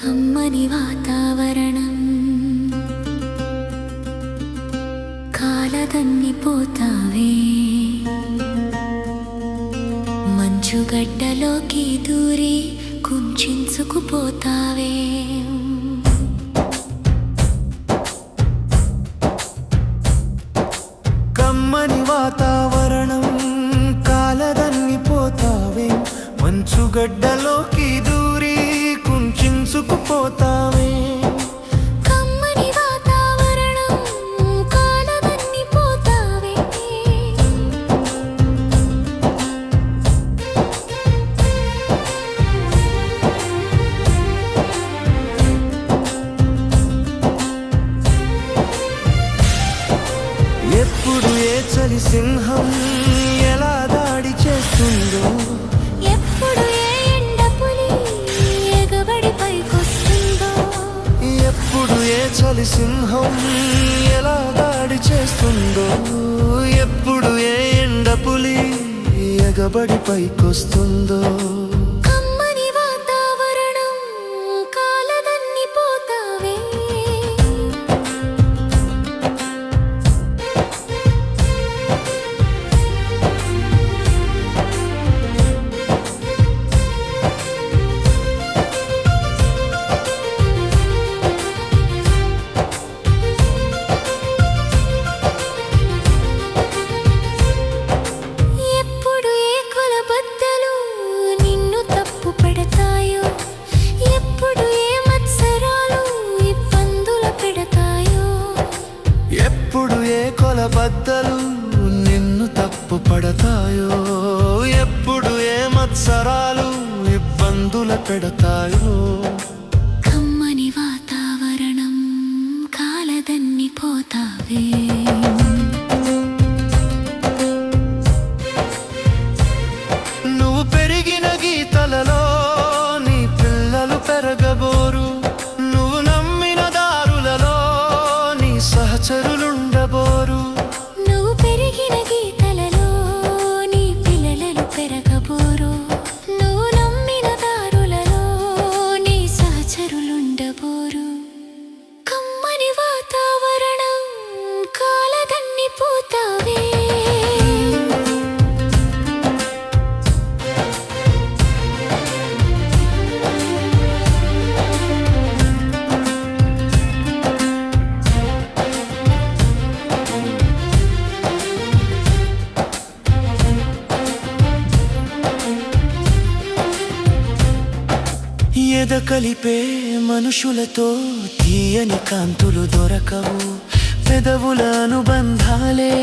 కమ్మని వాతావరణం కాలదన్నిపోతావే మంచుగడ్డలోకి దూరి కుంచించుకుపోతావే కమ్మని వాతావరణం కాలదన్నిపోతావే మంచుగడ్డలోకి దూరి కుంచించుకుపోతావే కమ్మని వాతావరణం కాలదన్నిపోతావే ఎప్పుడు ఏ చలి సింహం ఎలా దాడి చేస్తుందో, ఎప్పుడు ఏ ఎండపులి ఎగబడి పైకొస్తుందో, ఎప్పుడు ఏ చలి సింహం ఎలా దాడి చేస్తుందో, ఎప్పుడు ఏ ఎండపులి ఎగబడి పైకొస్తుందో. కమ్మని వాతావరణం కాలదన్నిపోతావే ఎప్పుడు ఏ కొలబద్దలు నిన్ను తప్పు పెడతాయో, ఎప్పుడు ఏ మత్సరాలు ఇబ్బందులు పెడతాయో, ఎప్పుడు ఏ కొలబద్దలు నిన్ను తప్పు పడతాయో, ఎప్పుడు ఏ మత్సరాలు ఇబ్బందుల పెడతాయో. కమ్మని వాతావరణం కాలదన్నిపోతావే నువ్వు పెరిగిన గీతలలో నీ పిల్లలు పెరగబోరు, నువ్వు నమ్మిన దారులలో నీ సహచరులుండబోరు. నువ్వు పెరిగిన గీతలలో నీ పిల్లలు పెరగబోరు, నువ్వు నమ్మిన దారులలో నీ సహచరులుండబోరు. కమ్మని వాతావరణం కాలదన్నిపోతావే ఎద కలిపే మనుషులతో తీయని కాంతులు దొరకవు, పెదవుల అనుబంధాలే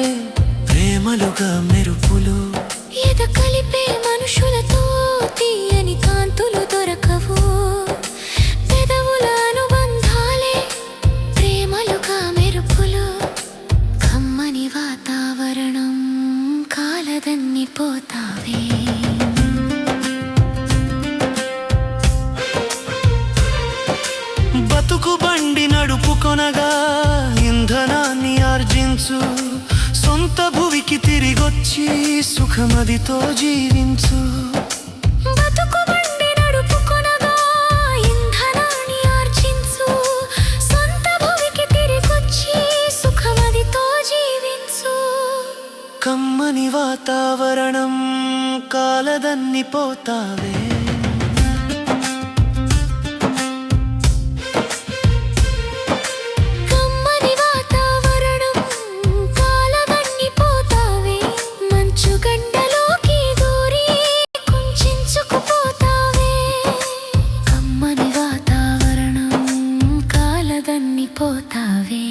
ప్రేమలుగా మెరుపులు. ఎద కలిపే మనుషులతో తీయని కాంతులు దొరకవు, పెదవుల అనుబంధాలే ప్రేమలుగా మెరుపులు. కమ్మని వాతావరణం కాలదన్నిపోతావే బతుకు బండి నడుపుకొనగా ఇంధనాన్ని ఆర్జించు, సొంత భువికి తిరిగొచ్చి సుఖమదితో జీవించు. బతుకు బండి నడుపుకొనగా ఇంధనాన్ని ఆర్జించు, సొంత భూమికి తిరిగొచ్చి సుఖమదితో జీవించు. కమ్మని వాతావరణం కాలదన్నిపోతావే కమ్మని వాతావరణం కాలదన్నిపోతావే మంచుగడ్డలోకి దూరి కుంచించుకుపోతావే. కమ్మని వాతావరణం కాలదన్నిపోతావే